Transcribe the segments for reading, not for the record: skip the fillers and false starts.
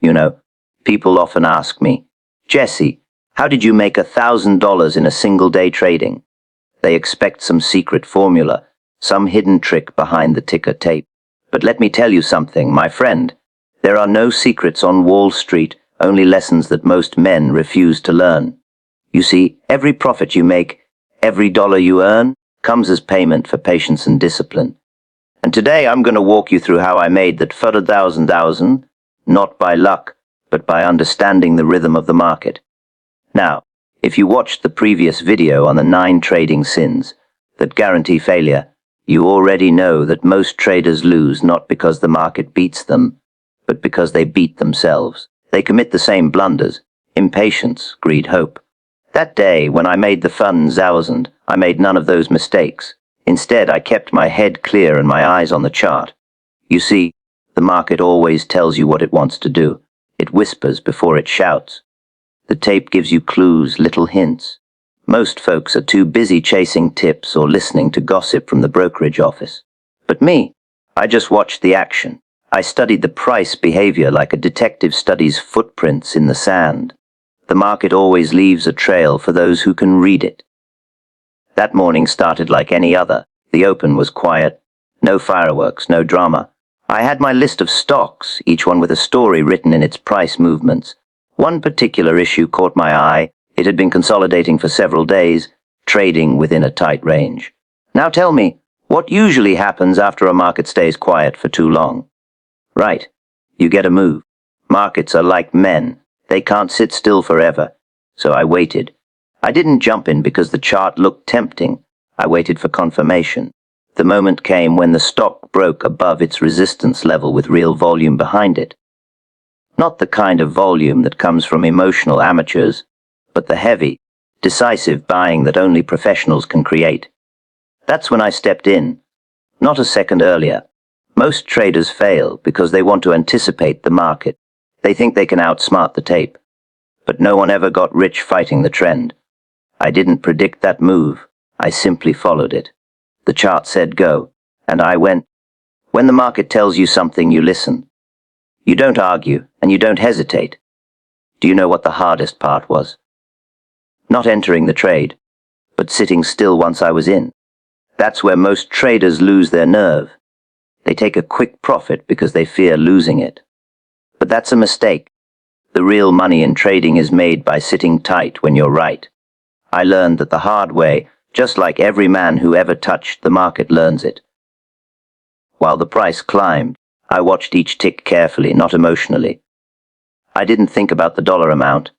You know, people often ask me, Jesse, how did you make $1,000 in a single day trading? They expect some secret formula, some hidden trick behind the ticker tape. But let me tell you something, my friend. There are no secrets on Wall Street, only lessons that most men refuse to learn. You see, every profit you make, every dollar you earn, comes as payment for patience and discipline. And today I'm going to walk you through how I made that $1,000, not by luck, but by understanding the rhythm of the market. Now, if you watched the previous video on the 9 trading sins that guarantee failure, you already know that most traders lose not because the market beats them, but because they beat themselves. They commit the same blunders: impatience, greed, hope. That day, when I made the $1,000, I made none of those mistakes. Instead, I kept my head clear and my eyes on the chart. You see, the market always tells you what it wants to do. It whispers before it shouts. The tape gives you clues, little hints. Most folks are too busy chasing tips or listening to gossip from the brokerage office. But me, I just watched the action. I studied the price behavior like a detective studies footprints in the sand. The market always leaves a trail for those who can read it. That morning started like any other. The open was quiet. No fireworks, no drama. I had my list of stocks, each one with a story written in its price movements. One particular issue caught my eye. It had been consolidating for several days, trading within a tight range. Now tell me, what usually happens after a market stays quiet for too long? Right, you get a move. Markets are like men. They can't sit still forever. So I waited. I didn't jump in because the chart looked tempting. I waited for confirmation. The moment came when the stock broke above its resistance level with real volume behind it. Not the kind of volume that comes from emotional amateurs, but the heavy, decisive buying that only professionals can create. That's when I stepped in, not a second earlier. Most traders fail because they want to anticipate the market. They think they can outsmart the tape. But no one ever got rich fighting the trend. I didn't predict that move. I simply followed it. The chart said go, and I went. When the market tells you something, you listen. You don't argue, and you don't hesitate. Do you know what the hardest part was? Not entering the trade, but sitting still once I was in. That's where most traders lose their nerve. They take a quick profit because they fear losing it. But that's a mistake. The real money in trading is made by sitting tight when you're right. I learned that the hard way, just like every man who ever touched the market learns it. While the price climbed, I watched each tick carefully, not emotionally. I didn't think about the dollar amount.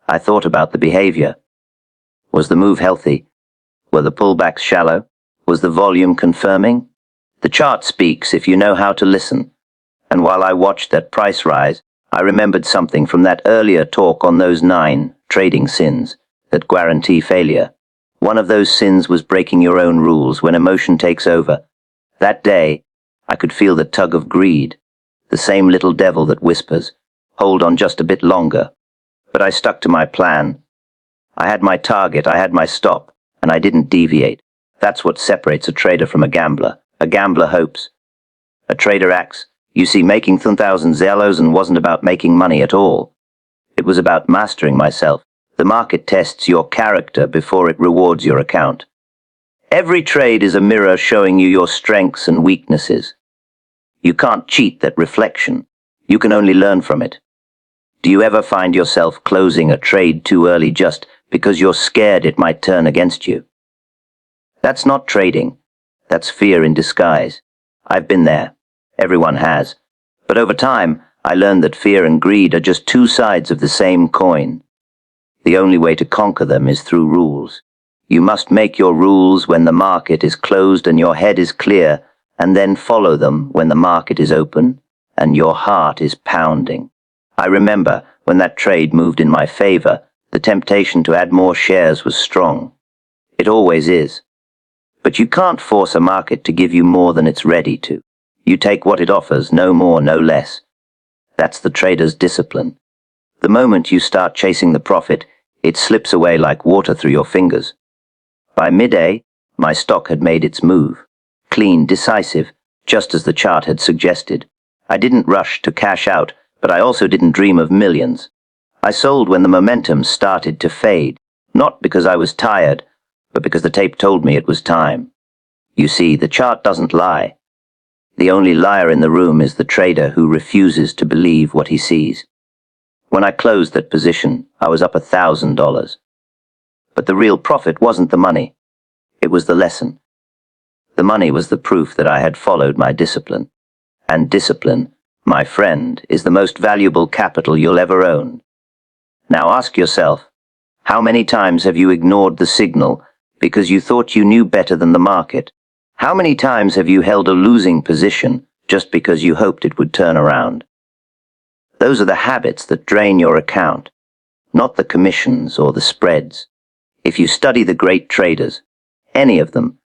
I thought about the behavior. Was the move healthy? Were the pullbacks shallow? Was the volume confirming? The chart speaks if you know how to listen. And while I watched that price rise, I remembered something from that earlier talk on those 9 trading sins that guarantee failure. One of those sins was breaking your own rules when emotion takes over. That day, I could feel the tug of greed, the same little devil that whispers, hold on just a bit longer. But I stuck to my plan. I had my target, I had my stop, and I didn't deviate. That's what separates a trader from a gambler. A gambler hopes. A trader acts. You see, making $1,000 wasn't about making money at all. It was about mastering myself. The market tests your character before it rewards your account. Every trade is a mirror showing you your strengths and weaknesses. You can't cheat that reflection. You can only learn from it. Do you ever find yourself closing a trade too early just because you're scared it might turn against you? That's not trading. That's fear in disguise. I've been there. Everyone has. But over time, I learned that fear and greed are just 2 sides of the same coin. The only way to conquer them is through rules. You must make your rules when the market is closed and your head is clear, and then follow them when the market is open and your heart is pounding. I remember when that trade moved in my favor, the temptation to add more shares was strong. It always is. But you can't force a market to give you more than it's ready to. You take what it offers, no more, no less. That's the trader's discipline. The moment you start chasing the profit, it slips away like water through your fingers. By midday, my stock had made its move. Clean, decisive, just as the chart had suggested. I didn't rush to cash out, But I also didn't dream of millions. I sold when the momentum started to fade, not because I was tired, but because the tape told me it was time. You see, the chart doesn't lie. The only liar in the room is the trader who refuses to believe what he sees. When I closed that position, I was up $1,000. But the real profit wasn't the money. It was the lesson. The money was the proof that I had followed my discipline. And discipline, my friend, is the most valuable capital you'll ever own. Now ask yourself, how many times have you ignored the signal because you thought you knew better than the market? How many times have you held a losing position just because you hoped it would turn around? Those are the habits that drain your account, not the commissions or the spreads. If you study the great traders, any of them,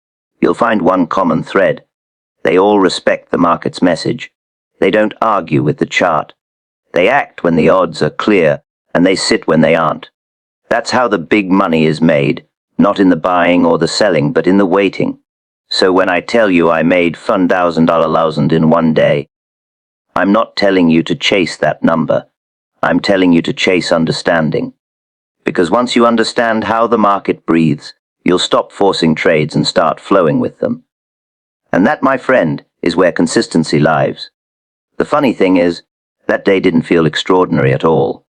you'll find one common thread. They all respect the market's message. They don't argue with the chart. They act when the odds are clear, and they sit when they aren't. That's how the big money is made, not in the buying or the selling, but in the waiting. So when I tell you I made $1,000 in one day, I'm not telling you to chase that number. I'm telling you to chase understanding. Because once you understand how the market breathes, you'll stop forcing trades and start flowing with them. And that, my friend, is where consistency lies. The funny thing is, that day didn't feel extraordinary at all.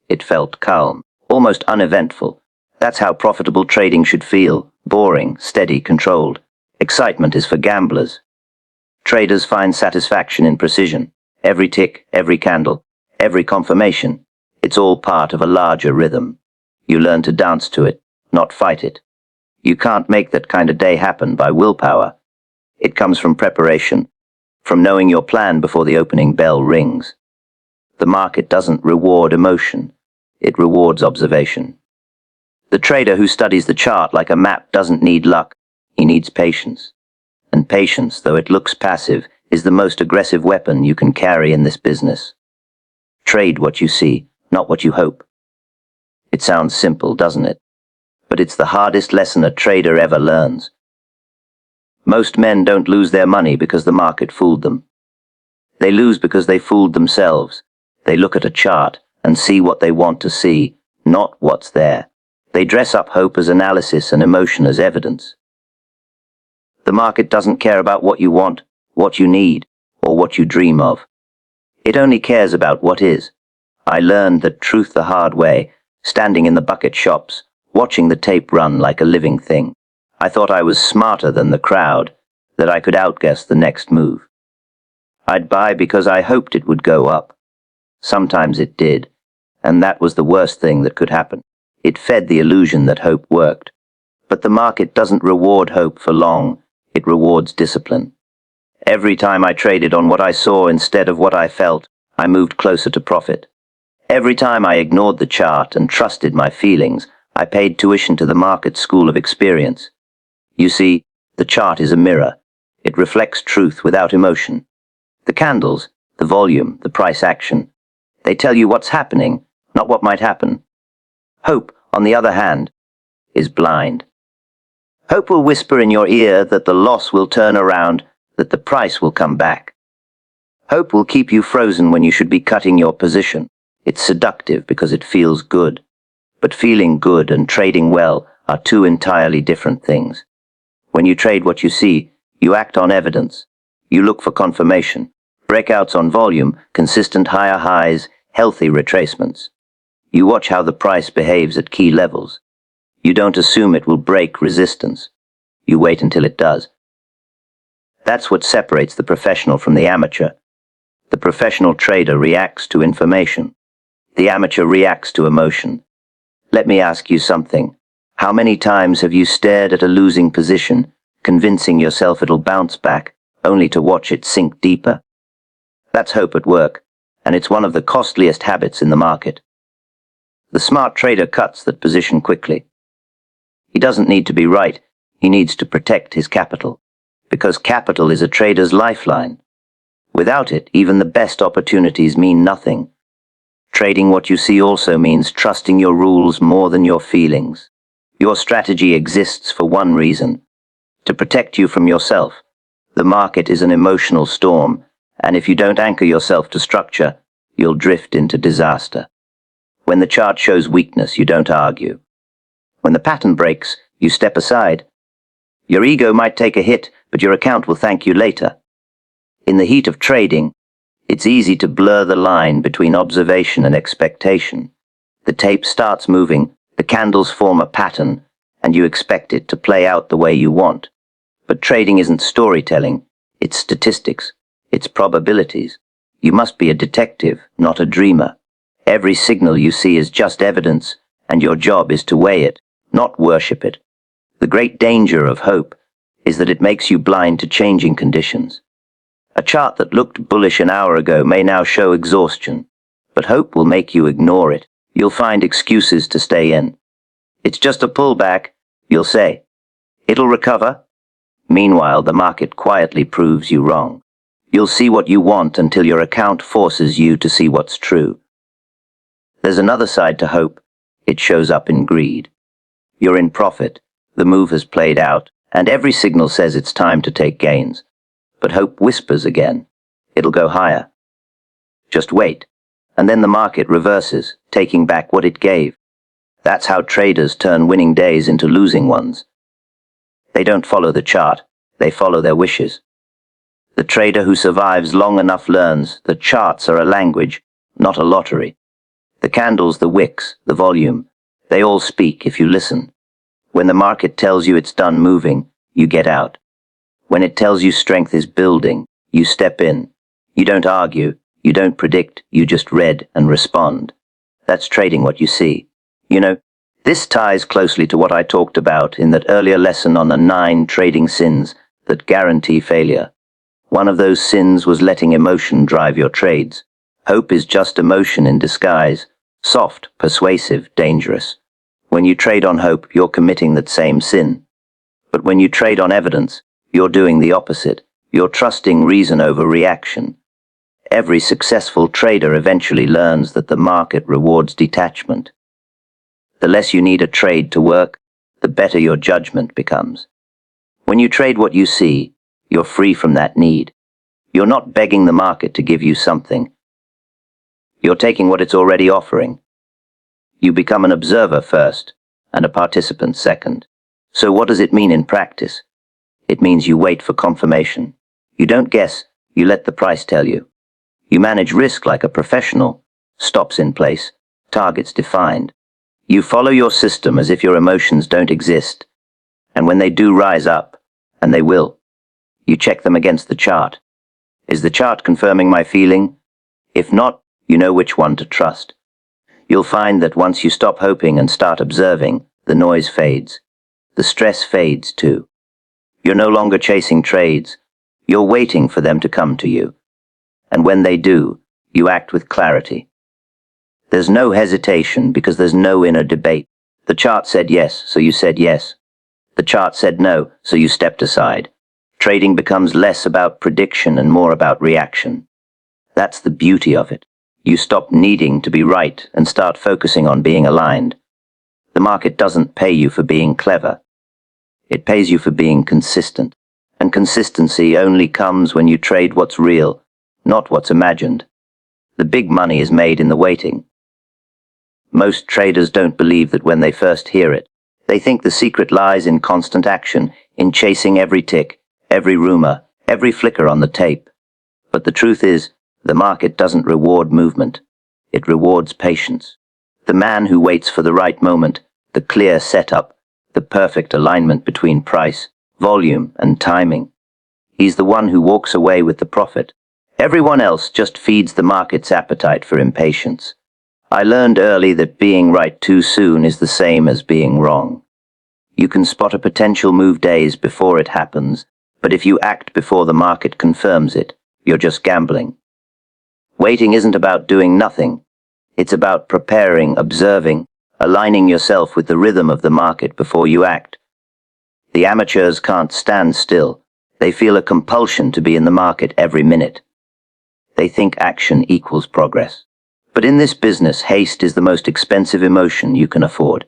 It felt calm, almost uneventful. That's how profitable trading should feel: boring, steady, controlled. Excitement is for gamblers. Traders find satisfaction in precision. Every tick, every candle, every confirmation. It's all part of a larger rhythm. You learn to dance to it, not fight it. You can't make that kind of day happen by willpower. It comes from preparation, from knowing your plan before the opening bell rings. The market doesn't reward emotion. It rewards observation. The trader who studies the chart like a map doesn't need luck. He needs patience. And patience, though it looks passive, is the most aggressive weapon you can carry in this business. Trade what you see, not what you hope. It sounds simple, doesn't it? But it's the hardest lesson a trader ever learns. Most men don't lose their money because the market fooled them. They lose because they fooled themselves. They look at a chart and see what they want to see, not what's there. They dress up hope as analysis and emotion as evidence. The market doesn't care about what you want, what you need, or what you dream of. It only cares about what is. I learned that truth the hard way, standing in the bucket shops, watching the tape run like a living thing. I thought I was smarter than the crowd, that I could outguess the next move. I'd buy because I hoped it would go up. Sometimes it did, and that was the worst thing that could happen. It fed the illusion that hope worked. But the market doesn't reward hope for long. It rewards discipline. Every time I traded on what I saw instead of what I felt, I moved closer to profit. Every time I ignored the chart and trusted my feelings, I paid tuition to the market school of experience. You see, the chart is a mirror. It reflects truth without emotion. The candles, the volume, the price action, they tell you what's happening, not what might happen. Hope, on the other hand, is blind. Hope will whisper in your ear that the loss will turn around, that the price will come back. Hope will keep you frozen when you should be cutting your position. It's seductive because it feels good. But feeling good and trading well are two entirely different things. When you trade what you see, you act on evidence. You look for confirmation, breakouts on volume, consistent higher highs, healthy retracements. You watch how the price behaves at key levels. You don't assume it will break resistance. You wait until it does. That's what separates the professional from the amateur. The professional trader reacts to information. The amateur reacts to emotion. Let me ask you something. How many times have you stared at a losing position, convincing yourself it'll bounce back, only to watch it sink deeper? That's hope at work, and it's one of the costliest habits in the market. The smart trader cuts that position quickly. He doesn't need to be right, he needs to protect his capital. Because capital is a trader's lifeline. Without it, even the best opportunities mean nothing. Trading what you see also means trusting your rules more than your feelings. Your strategy exists for one reason: to protect you from yourself. The market is an emotional storm, and if you don't anchor yourself to structure, you'll drift into disaster. When the chart shows weakness, you don't argue. When the pattern breaks, you step aside. Your ego might take a hit, but your account will thank you later. In the heat of trading, it's easy to blur the line between observation and expectation. The tape starts moving, the candles form a pattern, and you expect it to play out the way you want. But trading isn't storytelling, it's statistics, it's probabilities. You must be a detective, not a dreamer. Every signal you see is just evidence, and your job is to weigh it, not worship it. The great danger of hope is that it makes you blind to changing conditions. A chart that looked bullish an hour ago may now show exhaustion, but hope will make you ignore it. You'll find excuses to stay in. It's just a pullback, you'll say. It'll recover. Meanwhile, the market quietly proves you wrong. You'll see what you want until your account forces you to see what's true. There's another side to hope. It shows up in greed. You're in profit, the move has played out, and every signal says it's time to take gains. But hope whispers again. It'll go higher. Just wait, and then the market reverses, taking back what it gave. That's how traders turn winning days into losing ones. They don't follow the chart, they follow their wishes. The trader who survives long enough learns that charts are a language, not a lottery. The candles, the wicks, the volume, they all speak if you listen. When the market tells you it's done moving, you get out. When it tells you strength is building, you step in. You don't argue, you don't predict, you just read and respond. That's trading what you see. You know, this ties closely to what I talked about in that earlier lesson on the 9 trading sins that guarantee failure. One of those sins was letting emotion drive your trades. Hope is just emotion in disguise, soft, persuasive, dangerous. When you trade on hope, you're committing that same sin. But when you trade on evidence, you're doing the opposite. You're trusting reason over reaction. Every successful trader eventually learns that the market rewards detachment. The less you need a trade to work, the better your judgment becomes. When you trade what you see, you're free from that need. You're not begging the market to give you something. You're taking what it's already offering. You become an observer first, and a participant second. So what does it mean in practice? It means you wait for confirmation. You don't guess, you let the price tell you. You manage risk like a professional, stops in place, targets defined. You follow your system as if your emotions don't exist. And when they do rise up, and they will, you check them against the chart. Is the chart confirming my feeling? If not, you know which one to trust. You'll find that once you stop hoping and start observing, the noise fades. The stress fades too. You're no longer chasing trades. You're waiting for them to come to you. And when they do, you act with clarity. There's no hesitation because there's no inner debate. The chart said yes, so you said yes. The chart said no, so you stepped aside. Trading becomes less about prediction and more about reaction. That's the beauty of it. You stop needing to be right and start focusing on being aligned. The market doesn't pay you for being clever. It pays you for being consistent. And consistency only comes when you trade what's real, not what's imagined. The big money is made in the waiting. Most traders don't believe that when they first hear it. They think the secret lies in constant action, in chasing every tick, every rumor, every flicker on the tape. But the truth is, the market doesn't reward movement. It rewards patience. The man who waits for the right moment, the clear setup, the perfect alignment between price, volume, and timing. He's the one who walks away with the profit. Everyone else just feeds the market's appetite for impatience. I learned early that being right too soon is the same as being wrong. You can spot a potential move days before it happens, but if you act before the market confirms it, you're just gambling. Waiting isn't about doing nothing. It's about preparing, observing, aligning yourself with the rhythm of the market before you act. The amateurs can't stand still. They feel a compulsion to be in the market every minute. They think action equals progress. But in this business, haste is the most expensive emotion you can afford.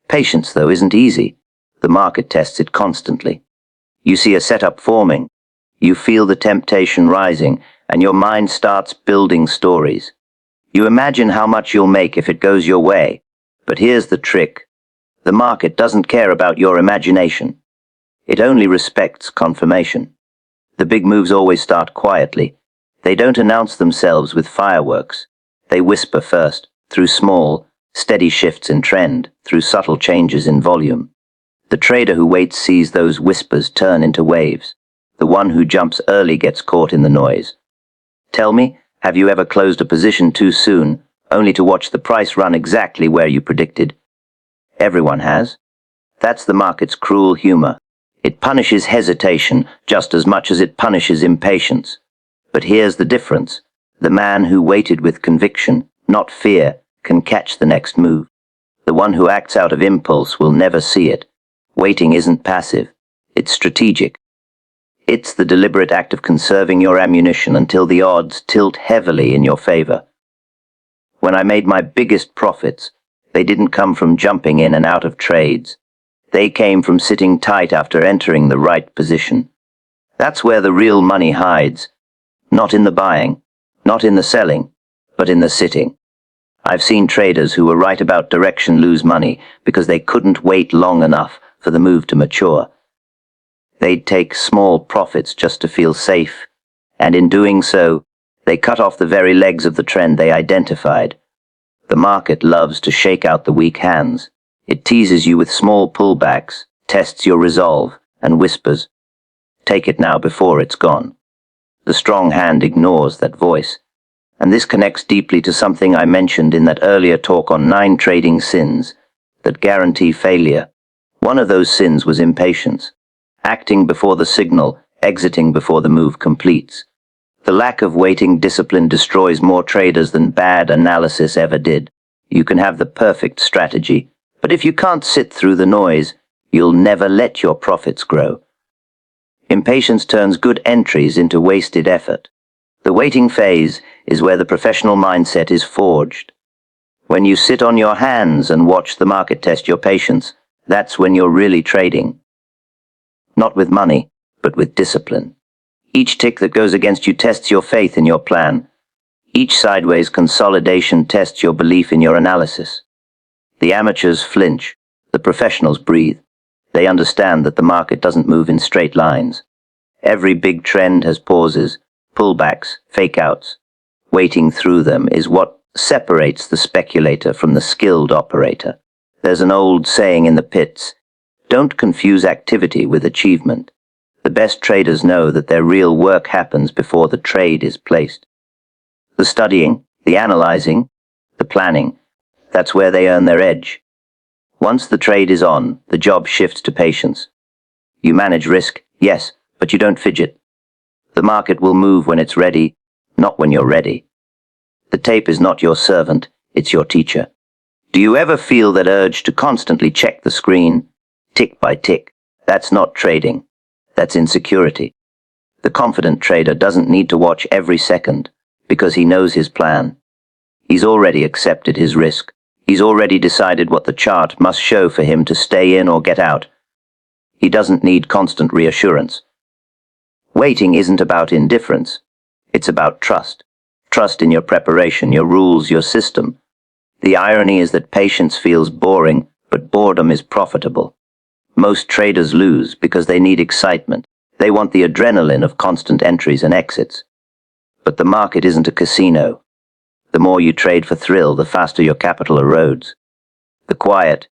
Patience, though, isn't easy. The market tests it constantly. You see a setup forming. You feel the temptation rising, and your mind starts building stories. You imagine how much you'll make if it goes your way. But here's the trick. The market doesn't care about your imagination. It only respects confirmation. The big moves always start quietly. They don't announce themselves with fireworks. They whisper first, through small, steady shifts in trend, through subtle changes in volume. The trader who waits sees those whispers turn into waves. The one who jumps early gets caught in the noise. Tell me, have you ever closed a position too soon, only to watch the price run exactly where you predicted? Everyone has. That's the market's cruel humor. It punishes hesitation just as much as it punishes impatience. But here's the difference. The man who waited with conviction, not fear, can catch the next move. The one who acts out of impulse will never see it. Waiting isn't passive. It's strategic. It's the deliberate act of conserving your ammunition until the odds tilt heavily in your favor. When I made my biggest profits, they didn't come from jumping in and out of trades. They came from sitting tight after entering the right position. That's where the real money hides. Not in the buying, not in the selling, but in the sitting. I've seen traders who were right about direction lose money because they couldn't wait long enough for the move to mature. They'd take small profits just to feel safe, and in doing so, they cut off the very legs of the trend they identified. The market loves to shake out the weak hands. It teases you with small pullbacks, tests your resolve, and whispers, "Take it now before it's gone." The strong hand ignores that voice. And this connects deeply to something I mentioned in that earlier talk on 9 trading sins that guarantee failure. One of those sins was impatience. Acting before the signal, exiting before the move completes. The lack of waiting discipline destroys more traders than bad analysis ever did. You can have the perfect strategy, but if you can't sit through the noise, you'll never let your profits grow. Impatience turns good entries into wasted effort. The waiting phase is where the professional mindset is forged. When you sit on your hands and watch the market test your patience, that's when you're really trading. Not with money, but with discipline. Each tick that goes against you tests your faith in your plan. Each sideways consolidation tests your belief in your analysis. The amateurs flinch, the professionals breathe. They understand that the market doesn't move in straight lines. Every big trend has pauses, pullbacks, fake-outs. Waiting through them is what separates the speculator from the skilled operator. There's an old saying in the pits, "Don't confuse activity with achievement." The best traders know that their real work happens before the trade is placed. The studying, the analyzing, the planning, that's where they earn their edge. Once the trade is on, the job shifts to patience. You manage risk, yes, but you don't fidget. The market will move when it's ready, not when you're ready. The tape is not your servant, it's your teacher. Do you ever feel that urge to constantly check the screen, tick by tick? That's not trading. That's insecurity. The confident trader doesn't need to watch every second, because he knows his plan. He's already accepted his risk. He's already decided what the chart must show for him to stay in or get out. He doesn't need constant reassurance. Waiting isn't about indifference. It's about trust. Trust in your preparation, your rules, your system. The irony is that patience feels boring, but boredom is profitable. Most traders lose because they need excitement. They want the adrenaline of constant entries and exits. But the market isn't a casino. The more you trade for thrill, the faster your capital erodes. The quiet,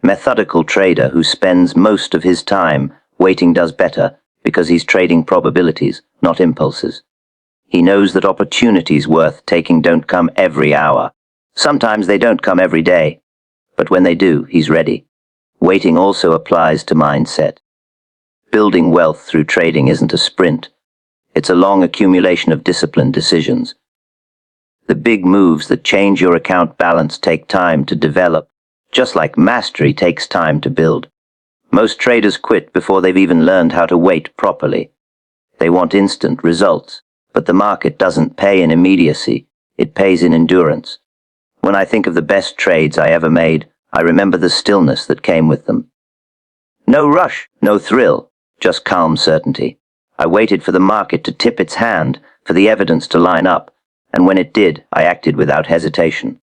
methodical trader who spends most of his time waiting does better because he's trading probabilities, not impulses. He knows that opportunities worth taking don't come every hour. Sometimes they don't come every day. But when they do, he's ready. Waiting also applies to mindset. Building wealth through trading isn't a sprint. It's a long accumulation of disciplined decisions. The big moves that change your account balance take time to develop, just like mastery takes time to build. Most traders quit before they've even learned how to wait properly. They want instant results, but the market doesn't pay in immediacy, it pays in endurance. When I think of the best trades I ever made, I remember the stillness that came with them. No rush, no thrill, just calm certainty. I waited for the market to tip its hand, for the evidence to line up, and when it did, I acted without hesitation.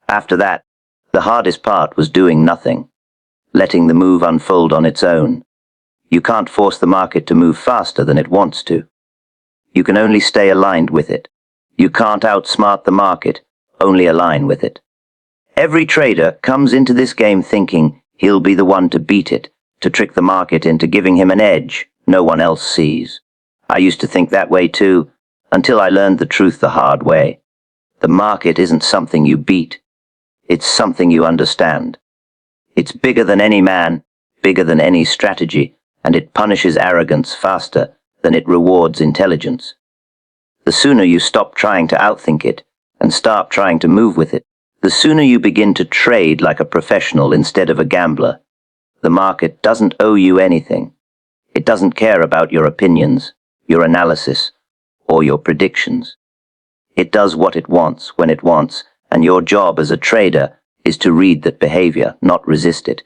After that, the hardest part was doing nothing, letting the move unfold on its own. You can't force the market to move faster than it wants to. You can only stay aligned with it. You can't outsmart the market, only align with it. Every trader comes into this game thinking he'll be the one to beat it, to trick the market into giving him an edge no one else sees. I used to think that way too, until I learned the truth the hard way. The market isn't something you beat. It's something you understand. It's bigger than any man, bigger than any strategy, and it punishes arrogance faster than it rewards intelligence. The sooner you stop trying to outthink it and start trying to move with it, the sooner you begin to trade like a professional instead of a gambler. The market doesn't owe you anything. It doesn't care about your opinions, your analysis, or your predictions. It does what it wants when it wants, and your job as a trader is to read that behavior, not resist it.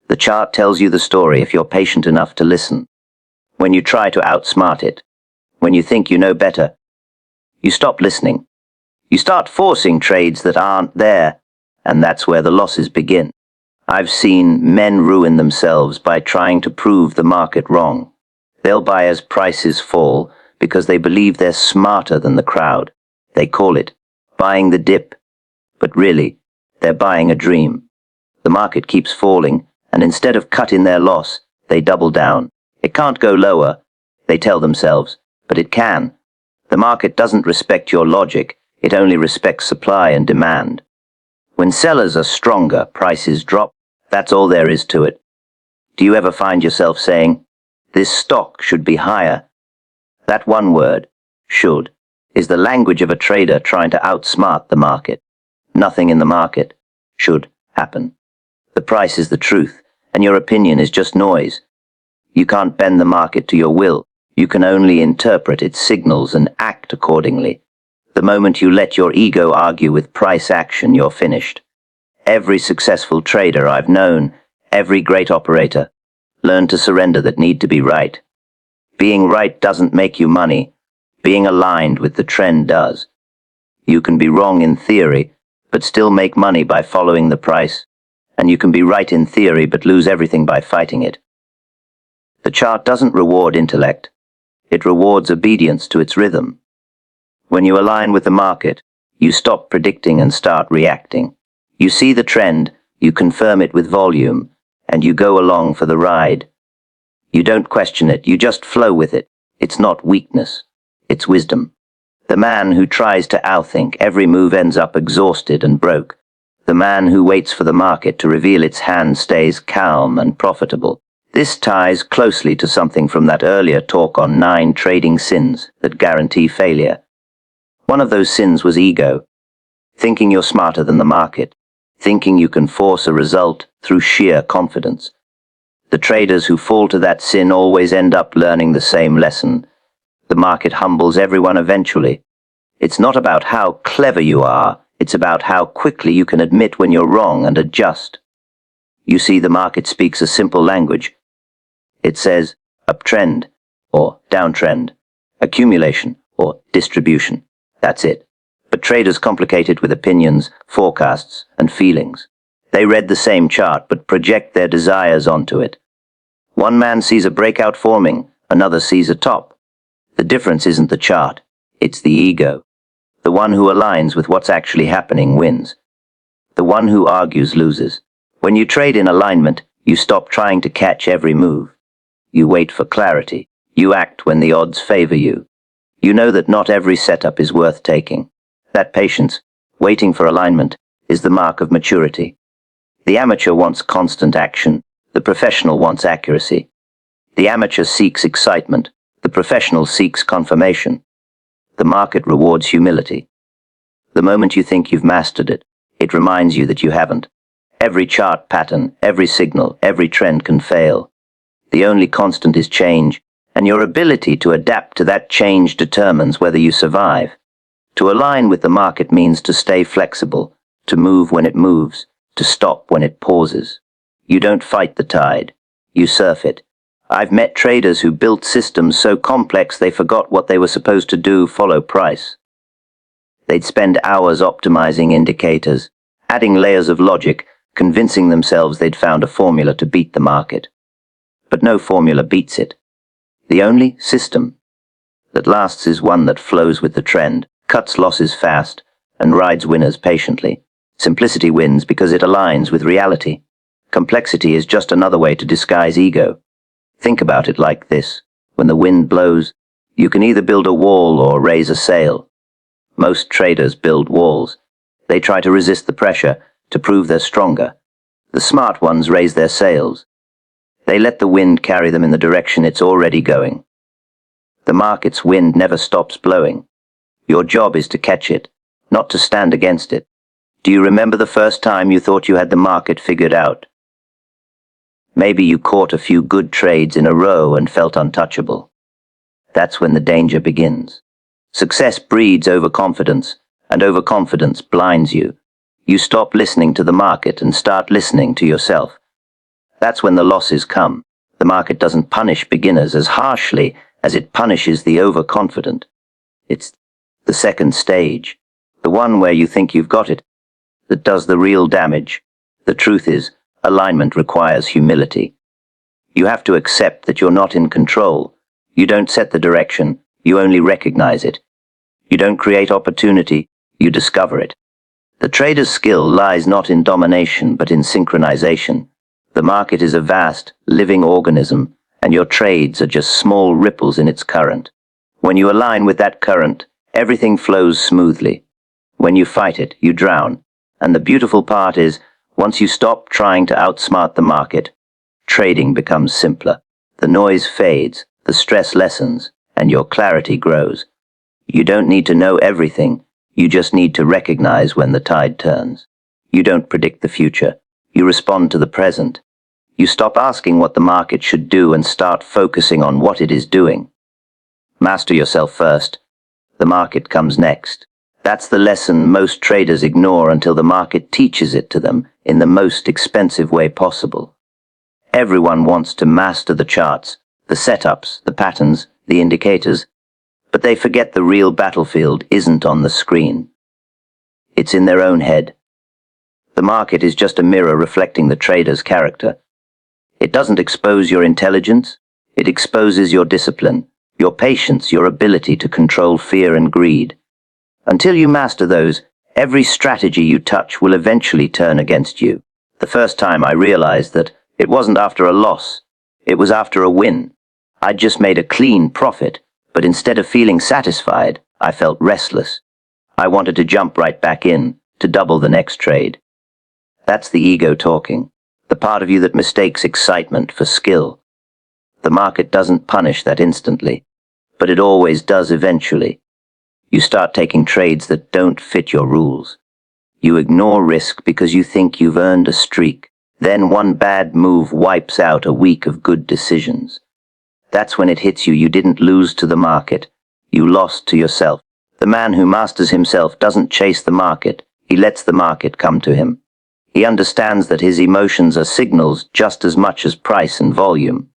The chart tells you the story if you're patient enough to listen. When you try to outsmart it, when you think you know better, you stop listening. You start forcing trades that aren't there, and that's where the losses begin. I've seen men ruin themselves by trying to prove the market wrong. They'll buy as prices fall because they believe they're smarter than the crowd. They call it buying the dip, but really, they're buying a dream. The market keeps falling, and instead of cutting their loss, they double down. It can't go lower, they tell themselves, but it can. The market doesn't respect your logic, it only respects supply and demand. When sellers are stronger, prices drop. That's all there is to it. Do you ever find yourself saying, "This stock should be higher"? That one word, should, is the language of a trader trying to outsmart the market. Nothing in the market should happen. The price is the truth, and your opinion is just noise. You can't bend the market to your will. You can only interpret its signals and act accordingly. The moment you let your ego argue with price action, you're finished. Every successful trader I've known, every great operator, learned to surrender that need to be right. Being right doesn't make you money. Being aligned with the trend does. You can be wrong in theory, but still make money by following the price. And you can be right in theory, but lose everything by fighting it. The chart doesn't reward intellect. It rewards obedience to its rhythm. When you align with the market, you stop predicting and start reacting. You see the trend, you confirm it with volume, and you go along for the ride. You don't question it, you just flow with it. It's not weakness, it's wisdom. The man who tries to outthink every move ends up exhausted and broke. The man who waits for the market to reveal its hand stays calm and profitable. This ties closely to something from that earlier talk on 9 trading sins that guarantee failure. One of those sins was ego. Thinking you're smarter than the market. Thinking you can force a result through sheer confidence. The traders who fall to that sin always end up learning the same lesson. The market humbles everyone eventually. It's not about how clever you are, it's about how quickly you can admit when you're wrong and adjust. You see, the market speaks a simple language. It says uptrend or downtrend, accumulation or distribution. That's it. But traders complicate it with opinions, forecasts, and feelings. They read the same chart but project their desires onto it. One man sees a breakout forming, another sees a top. The difference isn't the chart, it's the ego. The one who aligns with what's actually happening wins. The one who argues loses. When you trade in alignment, you stop trying to catch every move. You wait for clarity. You act when the odds favor you. You know that not every setup is worth taking. That patience, waiting for alignment, is the mark of maturity. The amateur wants constant action. The professional wants accuracy. The amateur seeks excitement. The professional seeks confirmation. The market rewards humility. The moment you think you've mastered it, it reminds you that you haven't. Every chart pattern, every signal, every trend can fail. The only constant is change, and your ability to adapt to that change determines whether you survive. To align with the market means to stay flexible, to move when it moves, to stop when it pauses. You don't fight the tide, you surf it. I've met traders who built systems so complex they forgot what they were supposed to do, follow price. They'd spend hours optimizing indicators, adding layers of logic, convincing themselves they'd found a formula to beat the market. But no formula beats it. The only system that lasts is one that flows with the trend, cuts losses fast, and rides winners patiently. Simplicity wins because it aligns with reality. Complexity is just another way to disguise ego. Think about it like this. When the wind blows, you can either build a wall or raise a sail. Most traders build walls. They try to resist the pressure, to prove they're stronger. The smart ones raise their sails. They let the wind carry them in the direction it's already going. The market's wind never stops blowing. Your job is to catch it, not to stand against it. Do you remember the first time you thought you had the market figured out? Maybe you caught a few good trades in a row and felt untouchable. That's when the danger begins. Success breeds overconfidence, and overconfidence blinds you. You stop listening to the market and start listening to yourself. That's when the losses come. The market doesn't punish beginners as harshly as it punishes the overconfident. It's the second stage, the one where you think you've got it, that does the real damage. The truth is, alignment requires humility. You have to accept that you're not in control. You don't set the direction, you only recognize it. You don't create opportunity, you discover it. The trader's skill lies not in domination but in synchronization. The market is a vast, living organism, and your trades are just small ripples in its current. When you align with that current, everything flows smoothly. When you fight it, you drown. And the beautiful part is, once you stop trying to outsmart the market, trading becomes simpler. The noise fades, the stress lessens, and your clarity grows. You don't need to know everything, you just need to recognize when the tide turns. You don't predict the future, you respond to the present. You stop asking what the market should do and start focusing on what it is doing. Master yourself first. The market comes next. That's the lesson most traders ignore until the market teaches it to them in the most expensive way possible. Everyone wants to master the charts, the setups, the patterns, the indicators, but they forget the real battlefield isn't on the screen. It's in their own head. The market is just a mirror reflecting the trader's character. It doesn't expose your intelligence, it exposes your discipline, your patience, your ability to control fear and greed. Until you master those, every strategy you touch will eventually turn against you. The first time I realized that it wasn't after a loss, it was after a win. I'd just made a clean profit, but instead of feeling satisfied, I felt restless. I wanted to jump right back in, to double the next trade. That's the ego talking, the part of you that mistakes excitement for skill. The market doesn't punish that instantly, but it always does eventually. You start taking trades that don't fit your rules. You ignore risk because you think you've earned a streak. Then one bad move wipes out a week of good decisions. That's when it hits you didn't lose to the market. You lost to yourself. The man who masters himself doesn't chase the market. He lets the market come to him. He understands that his emotions are signals just as much as price and volume.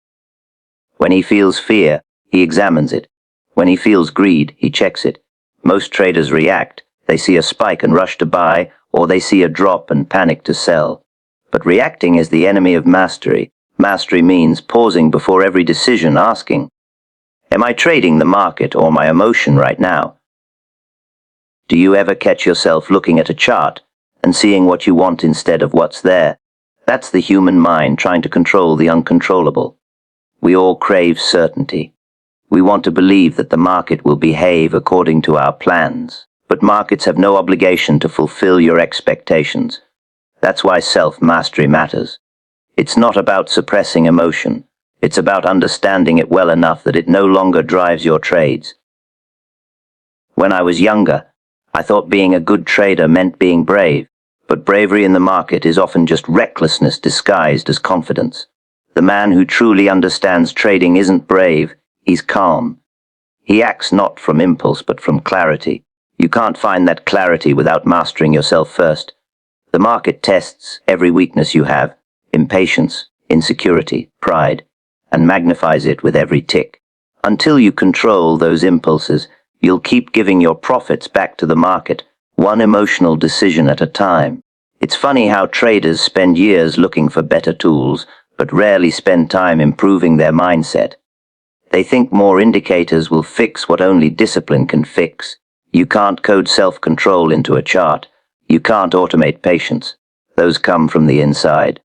When he feels fear, he examines it. When he feels greed, he checks it. Most traders react. They see a spike and rush to buy, or they see a drop and panic to sell. But reacting is the enemy of mastery. Mastery means pausing before every decision, asking, am I trading the market or my emotion right now? Do you ever catch yourself looking at a chart and seeing what you want instead of what's there? That's the human mind trying to control the uncontrollable. We all crave certainty. We want to believe that the market will behave according to our plans, but markets have no obligation to fulfill your expectations. That's why self-mastery matters. It's not about suppressing emotion. It's about understanding it well enough that it no longer drives your trades. When I was younger, I thought being a good trader meant being brave, but bravery in the market is often just recklessness disguised as confidence. The man who truly understands trading isn't brave, he's calm. He acts not from impulse but from clarity. You can't find that clarity without mastering yourself first. The market tests every weakness you have: impatience, insecurity, pride. and magnifies it with every tick. Until you control those impulses, you'll keep giving your profits back to the market, one emotional decision at a time. It's funny how traders spend years looking for better tools, but rarely spend time improving their mindset. They think more indicators will fix what only discipline can fix. You can't code self-control into a chart. You can't automate patience. Those come from the inside.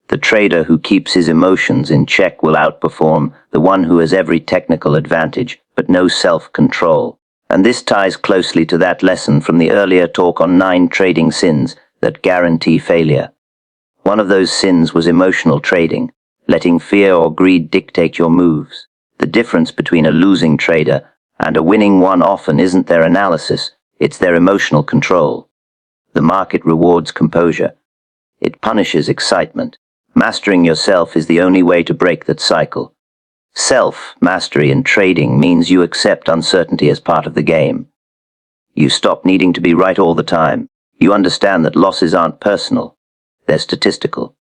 The trader who keeps his emotions in check will outperform the one who has every technical advantage, but no self-control. And this ties closely to that lesson from the earlier talk on 9 trading sins that guarantee failure. One of those sins was emotional trading, letting fear or greed dictate your moves. The difference between a losing trader and a winning one often isn't their analysis, it's their emotional control. The market rewards composure. It punishes excitement. Mastering yourself is the only way to break that cycle. Self-mastery in trading means you accept uncertainty as part of the game. You stop needing to be right all the time. You understand that losses aren't personal. They're statistical.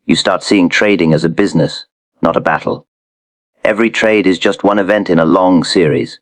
You start seeing trading as a business, not a battle. Every trade is just one event in a long series.